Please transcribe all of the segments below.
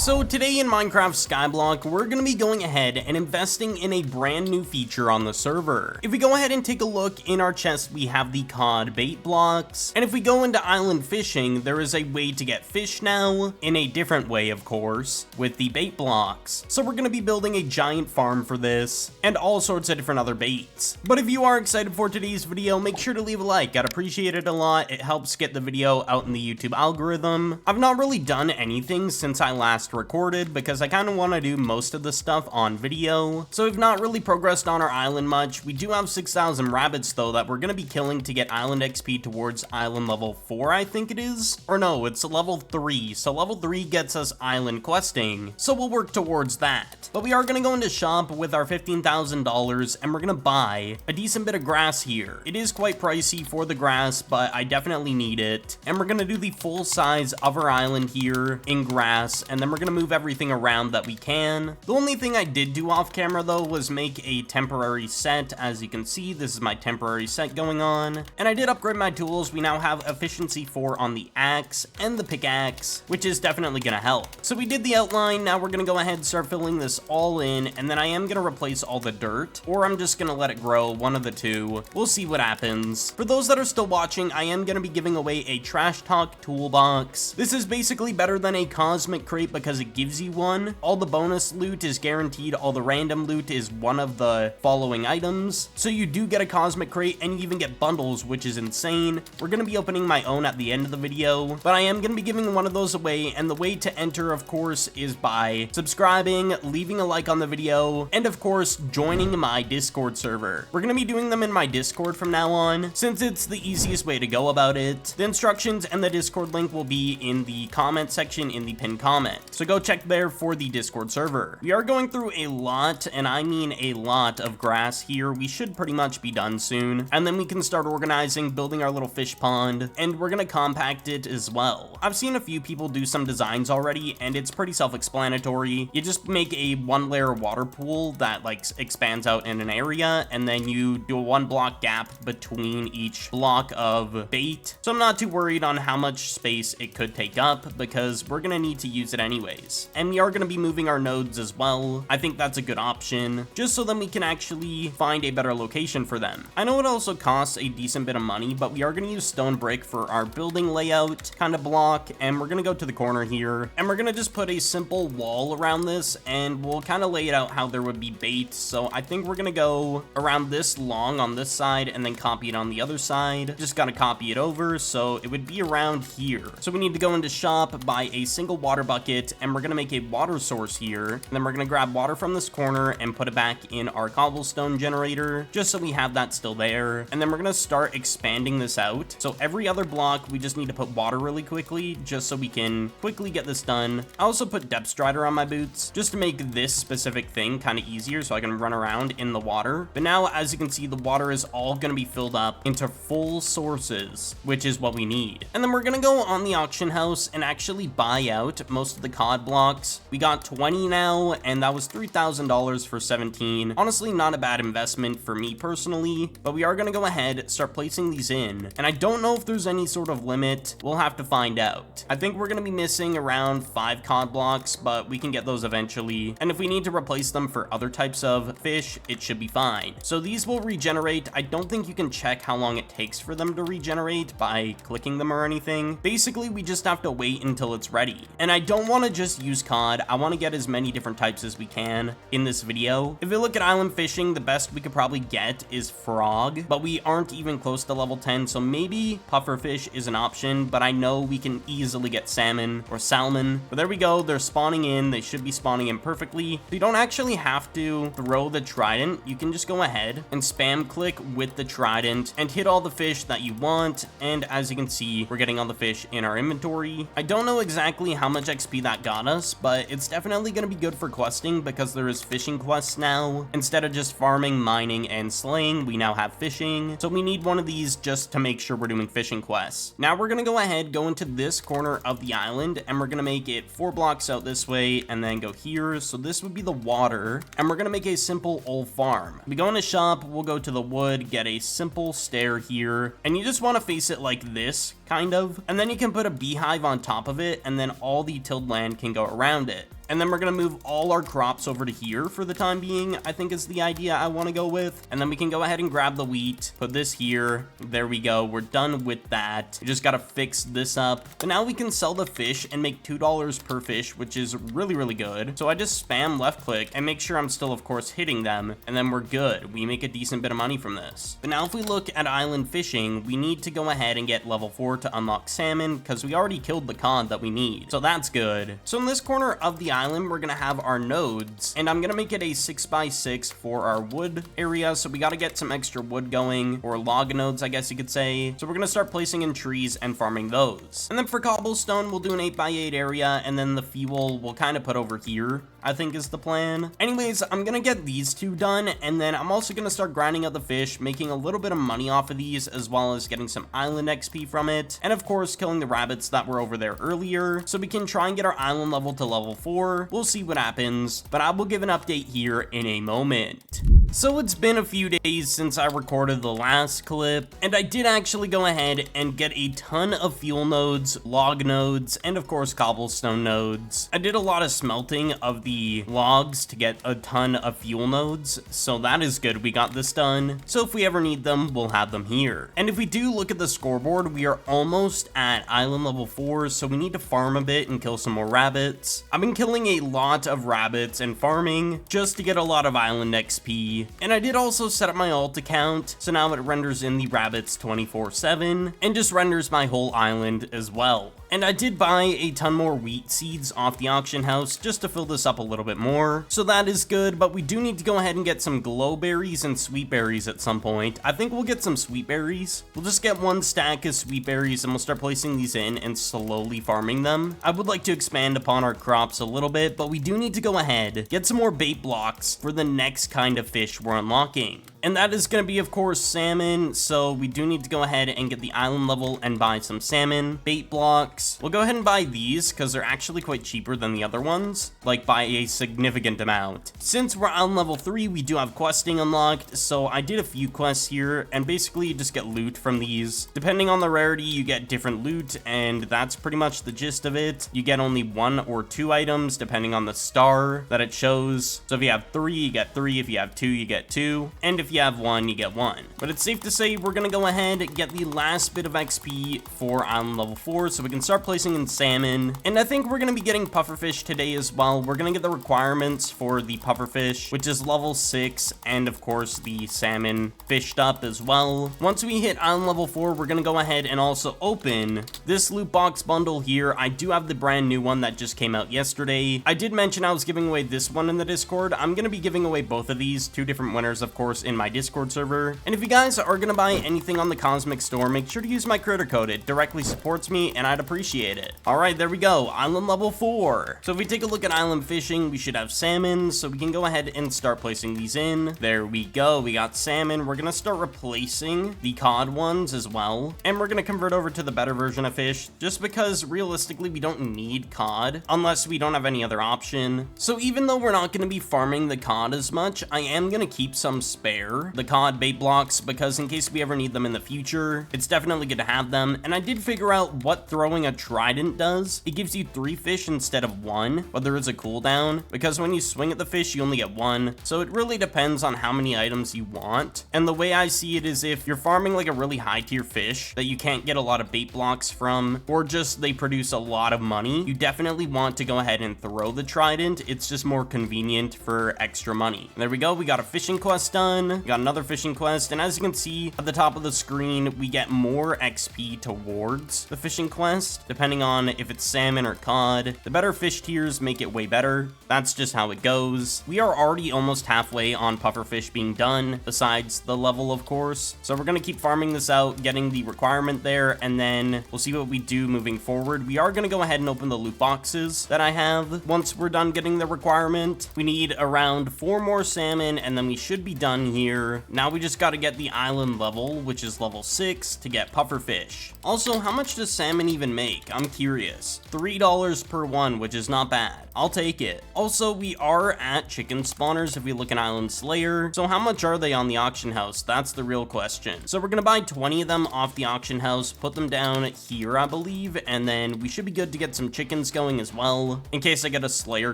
So today in Minecraft Skyblock, we're going to be going ahead and investing in a brand new feature on the server. If we go ahead and take a look in our chest, we have the cod bait blocks. And if we go into island fishing, there is a way to get fish now, in a different way of course, with the bait blocks. So we're going to be building a giant farm for this, and all sorts of different other baits. But if you are excited for today's video, make sure to leave a like. I'd appreciate it a lot. It helps get the video out in the YouTube algorithm. I've not really done anything since I last recorded because I kind of want to do most of the stuff on video, so we've not really progressed on our island much. We do have 6,000 rabbits though that we're going to be killing to get island XP towards island level 4, I think it is, or no, it's level 3, so level 3 gets us island questing, so we'll work towards that. But we are going to go into shop with our $15,000 and we're going to buy a decent bit of grass here. It is quite pricey for the grass, but I definitely need it, and we're going to do the full size of our island here in grass, and then we're gonna move everything around that we can. The only thing I did do off camera though was make a temporary set. As you can see, this is my temporary set going on, and I did upgrade my tools. We now have efficiency 4 on the axe and the pickaxe, which is definitely gonna help. So we did the outline. Now we're gonna go ahead and start filling this all in, and then I am gonna replace all the dirt, or I'm just gonna let it grow, one of the two. We'll see what happens. For those that are still watching, I am gonna be giving away a trash talk toolbox. This is basically better than a cosmic crate because it gives you one. All the bonus loot is guaranteed. All the random loot is one of the following items. So you do get a cosmic crate and you even get bundles, which is insane. We're going to be opening my own at the end of the video, but I am going to be giving one of those away. And the way to enter, of course, is by subscribing, leaving a like on the video, and of course, joining my Discord server. We're going to be doing them in my Discord from now on, since it's the easiest way to go about it. The instructions and the Discord link will be in the comment section in the pinned comment. So go check there for the Discord server. We are going through a lot, and I mean a lot of grass here. We should pretty much be done soon, and then we can start organizing, building our little fish pond, and we're gonna compact it as well. I've seen a few people do some designs already, and it's pretty self-explanatory. You just make a 1-layer water pool that like expands out in an area, and then you do a 1-block gap between each block of bait. So I'm not too worried on how much space it could take up because we're gonna need to use it anyways. And we are going to be moving our nodes as well. I think that's a good option, just so then we can actually find a better location for them. I know it also costs a decent bit of money, but we are going to use stone brick for our building layout kind of block, and we're going to go to the corner here, and we're going to just put a simple wall around this, and we'll kind of lay it out how there would be bait. So I think we're going to go around this long on this side and then copy it on the other side. Just got to copy it over, so it would be around here. So we need to go into shop, buy a single water bucket, and we're going to make a water source here, and then we're going to grab water from this corner and put it back in our cobblestone generator, just so we have that still there. And then we're going to start expanding this out. So every other block, we just need to put water really quickly, just so we can quickly get this done. I also put depth strider on my boots, just to make this specific thing kind of easier, so I can run around in the water. But now, as you can see, the water is all going to be filled up into full sources, which is what we need. And then we're going to go on the auction house and actually buy out most of the cod blocks. We got 20 now, and that was $3,000 for 17. Honestly, not a bad investment for me personally, but we are going to go ahead, start placing these in, and I don't know if there's any sort of limit. We'll have to find out. I think we're going to be missing around 5 cod blocks, but we can get those eventually, and if we need to replace them for other types of fish, it should be fine. So these will regenerate. I don't think you can check how long it takes for them to regenerate by clicking them or anything. Basically, we just have to wait until it's ready, and I don't want to just use cod. I want to get as many different types as we can in this video. If we look at island fishing, the best we could probably get is frog, but we aren't even close to level 10, so maybe pufferfish is an option, but I know we can easily get salmon or salmon. But there we go, they're spawning in. They should be spawning in perfectly. You don't actually have to throw the trident. You can just go ahead and spam click with the trident and hit all the fish that you want, and as you can see, we're getting all the fish in our inventory. I don't know exactly how much XP that got us, but it's definitely going to be good for questing because there is fishing quests now. Instead of just farming, mining, and slaying, we now have fishing. So we need one of these just to make sure we're doing fishing quests. Now we're going to go ahead, go into this corner of the island, and we're going to make it 4 blocks out this way and then go here. So this would be the water, and we're going to make a simple old farm. We go into shop, we'll go to the wood, get a simple stair here, and you just want to face it like this, kind of, and then you can put a beehive on top of it, and then all the tilled land and can go around it. And then we're gonna move all our crops over to here for the time being, I think is the idea I want to go with. And then we can go ahead and grab the wheat, put this here. There we go. We're done with that. We just gotta fix this up. But now we can sell the fish and make $2 per fish, which is really, really good. So I just spam left click and make sure I'm still, of course, hitting them. And then we're good. We make a decent bit of money from this. But now if we look at island fishing, we need to go ahead and get level 4 to unlock salmon because we already killed the cod that we need. So that's good. So in this corner of the island, we're gonna have our nodes, and I'm gonna make it a 6x6 for our wood area. So we got to get some extra wood going, or log nodes, I guess you could say. So we're gonna start placing in trees and farming those. And then for cobblestone, we'll do an 8x8 area, and then the fuel we'll kind of put over here, I think is the plan. Anyways, I'm gonna get these two done, and then I'm also gonna start grinding out the fish, making a little bit of money off of these, as well as getting some island XP from it, and of course killing the rabbits that were over there earlier, so we can try and get our island level to level 4. We'll see what happens, but I will give an update here in a moment. So it's been a few days since I recorded the last clip, and I did actually go ahead and get a ton of fuel nodes, log nodes, and of course cobblestone nodes. I did a lot of smelting of the logs to get a ton of fuel nodes, so that is good. We got this done. So if we ever need them, we'll have them here. And if we do look at the scoreboard, we are almost at island level 4, so we need to farm a bit and kill some more rabbits. I've been killing a lot of rabbits and farming just to get a lot of island XP. And I did also set up my alt account, so now it renders in the rabbits 24/7 and just renders my whole island as well. And I did buy a ton more wheat seeds off the auction house just to fill this up a little bit more. So that is good, but we do need to go ahead and get some glow berries and sweet berries at some point. I think we'll get some sweet berries. We'll just get one stack of sweet berries and we'll start placing these in and slowly farming them. I would like to expand upon our crops a little bit, but we do need to go ahead, get some more bait blocks for the next kind of fish we're unlocking. And that is going to be, of course, salmon. So we do need to go ahead and get the island level and buy some salmon bait blocks. We'll go ahead and buy these because they're actually quite cheaper than the other ones, like by a significant amount. Since we're on level 3, we do have questing unlocked. So I did a few quests here, and basically you just get loot from these. Depending on the rarity, you get different loot, and that's pretty much the gist of it. You get only 1 or 2 items depending on the star that it shows. So if you have 3, you get 3. If you have 2, you get 2. And if you have 1, you get 1. But it's safe to say we're gonna go ahead and get the last bit of XP for island level 4 so we can start placing in salmon. And I think we're gonna be getting pufferfish today as well. We're gonna get the requirements for the pufferfish, which is level 6, and of course the salmon fished up as well. Once we hit island level 4, we're gonna go ahead and also open this loot box bundle here. I do have the brand new one that just came out yesterday. I did mention I was giving away this one in the Discord. I'm gonna be giving away both of these, 2 different winners, of course, in my Discord server. And if you guys are gonna buy anything on the Cosmic Store, make sure to use my creator code. It directly supports me and I'd appreciate it. All right, there we go, island level 4. So if we take a look at island fishing, we should have salmon, so we can go ahead and start placing these in. There we go, we got salmon. We're gonna start replacing the cod ones as well, and we're gonna convert over to the better version of fish, just because realistically we don't need cod unless we don't have any other option. So even though we're not gonna be farming the cod as much, I am gonna keep some spare, the cod bait blocks, because in case we ever need them in the future, it's definitely good to have them. And I did figure out what throwing a trident does. It gives you 3 fish instead of 1, but there is a cooldown, because when you swing at the fish, you only get 1. So it really depends on how many items you want. And the way I see it is if you're farming like a really high tier fish that you can't get a lot of bait blocks from, or just they produce a lot of money, you definitely want to go ahead and throw the trident. It's just more convenient for extra money. And there we go, we got a fishing quest done. We got another fishing quest, and as you can see at the top of the screen, we get more XP towards the fishing quest, depending on if it's salmon or cod. The better fish tiers make it way better. That's just how it goes. We are already almost halfway on pufferfish being done, besides the level, of course. So we're gonna keep farming this out, getting the requirement there, and then we'll see what we do moving forward. We are gonna go ahead and open the loot boxes that I have once we're done getting the requirement. We need around 4 more salmon, and then we should be done here. Now we just gotta get the island level, which is level 6, to get pufferfish. Also, how much does salmon even make? I'm curious. $3 per one, which is not bad. I'll take it. Also, we are at chicken spawners if we look at Island Slayer. So how much are they on the auction house? That's the real question. So we're gonna buy 20 of them off the auction house, put them down here, I believe, and then we should be good to get some chickens going as well, in case I get a Slayer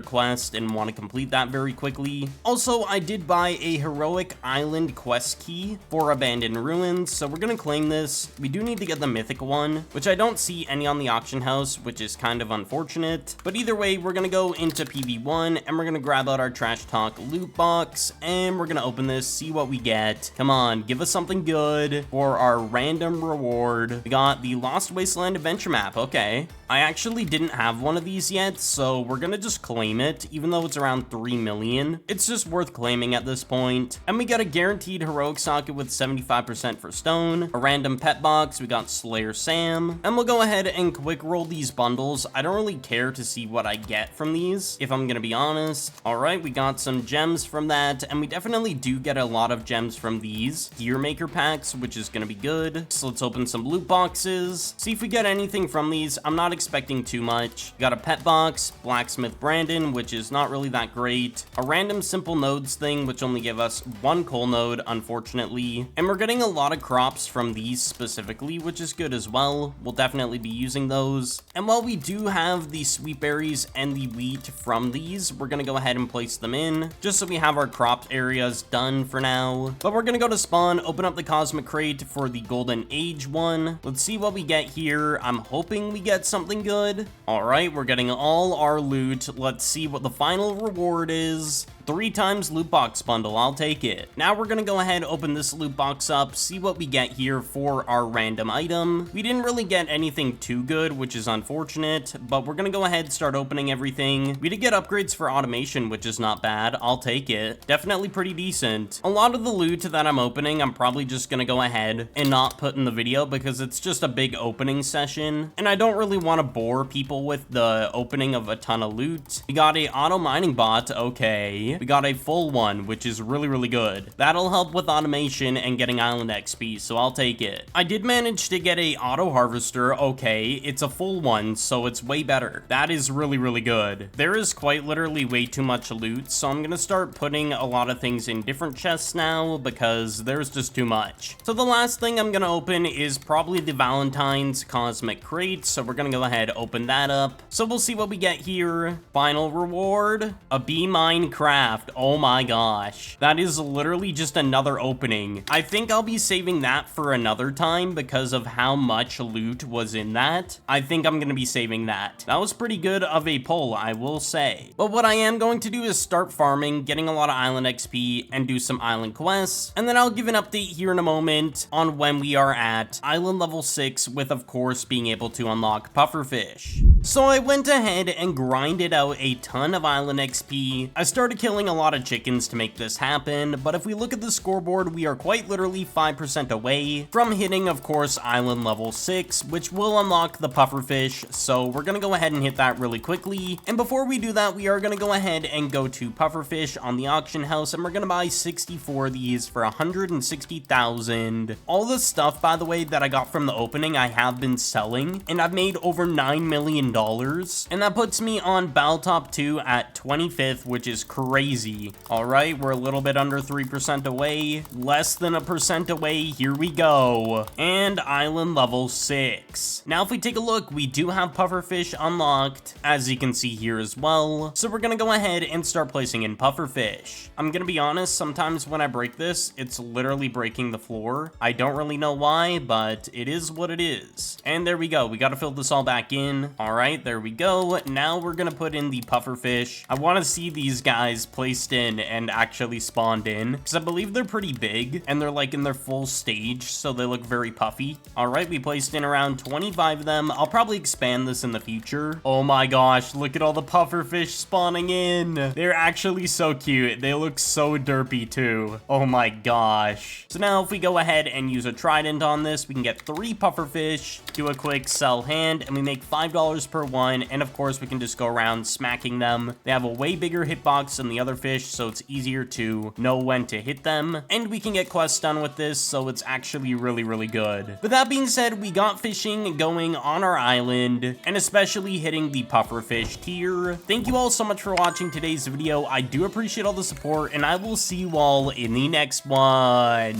quest and want to complete that very quickly. Also, I did buy a heroic island quest key for abandoned ruins, so we're gonna claim this. We do need to get the mythic one, which I don't see any on the auction house, which is kind of unfortunate. But either way, we're gonna go into PV1 and we're gonna grab out our trash talk loot box and we're gonna open this, see what we get. Come on, give us something good for our random reward. We got the Lost Wasteland adventure map. Okay, I actually didn't have one of these yet, so we're gonna just claim it, even though it's around 3 million. It's just worth claiming at this point. And we got a guaranteed heroic socket with 75% for stone, a random pet box. We got Slayer Sam, and we'll go ahead and quick roll these bundles. I don't really care to see what I get from these, if I'm gonna be honest. All right, we got some gems from that, and we definitely do get a lot of gems from these gear maker packs, which is gonna be good. So let's open some loot boxes, see if we get anything from these. I'm not expecting too much. We got a pet box, blacksmith Brandon, which is not really that great, a random simple nodes thing, which only gave us one coal node, unfortunately, and we're getting a lot of crops from these specifically, which is good as well. We'll definitely be using those. And while we do have the sweet berries and the wheat from these, we're gonna go ahead and place them in, just so we have our crop areas done for now. But we're gonna go to spawn, open up the cosmic crate for the golden age one. Let's see what we get here. I'm hoping we get something good. All right, we're getting all our loot. Let's see what the final reward is. 3 times loot box bundle, I'll take it. Now we're gonna go ahead, open this loot box up, see what we get here for our random item. We didn't really get anything too good, which is unfortunate, but we're gonna go ahead, start opening everything. We did get upgrades for automation, which is not bad. I'll take it. Definitely pretty decent. A lot of the loot that I'm opening, I'm probably just gonna go ahead and not put in the video because it's just a big opening session, and I don't really want to bore people with the opening of a ton of loot. We got a auto mining bot, okay. We got a full one, which is really, really good. That'll help with automation and getting island XP, so I'll take it. I did manage to get a auto harvester, okay. It's a full one, so it's way better. That is really, really good. There is quite literally way too much loot, so I'm gonna start putting a lot of things in different chests now because there's just too much. So the last thing I'm gonna open is probably the Valentine's Cosmic Crate, so we're gonna go ahead, open that up. So we'll see what we get here. Final reward, a bee Minecraft. Oh my gosh. That is literally just another opening. I think I'll be saving that for another time because of how much loot was in that. I think I'm gonna be saving that. That was pretty good of a pull, I will say. But what I am going to do is start farming, getting a lot of island XP, and do some island quests. And then I'll give an update here in a moment on when we are at island level 6 with, of course, being able to unlock Pufferfish. So I went ahead and grinded out a ton of island XP. I started killing a lot of chickens to make this happen, but if we look at the scoreboard, we are quite literally 5% away from hitting, of course, island level 6, which will unlock the Pufferfish, so we're gonna go ahead and hit that really quickly. And before we do that, we are gonna go ahead and go to Pufferfish on the auction house, and we're gonna buy 64 of these for 160,000. All the stuff, by the way, that I got from the opening, I have been selling, and I've made over $9 million, and that puts me on Battle Top 2 at 25th, which is crazy. All right, we're a little bit under 3% away, less than 1% away. Here we go. And island level 6. Now, if we take a look, we do have Pufferfish unlocked, as you can see here as well. So we're gonna go ahead and start placing in Pufferfish. I'm gonna be honest, sometimes when I break this, it's literally breaking the floor. I don't really know why, but it is what it is. And there we go. We gotta fill this all back in. All right, there we go. Now we're gonna put in the Pufferfish. I want to see these guys placed in and actually spawned in, because I believe they're pretty big and they're like in their full stage, so they look very puffy. All right, we placed in around 25 of them. I'll probably expand this in the future. Oh my gosh, look at all the Pufferfish spawning in. They're actually so cute. They look so derpy too. Oh my gosh. So now if we go ahead and use a trident on this, we can get 3 Pufferfish, do a quick sell hand, and we make $5 per one. And of course, we can just go around smacking them. They have a way bigger hitbox than the other fish, so it's easier to know when to hit them. And we can get quests done with this, so it's actually really, really good. With that being said, we got fishing going on our island, and especially hitting the Pufferfish tier. here. Thank you all so much for watching today's video. I do appreciate all the support, and I will see you all in the next one.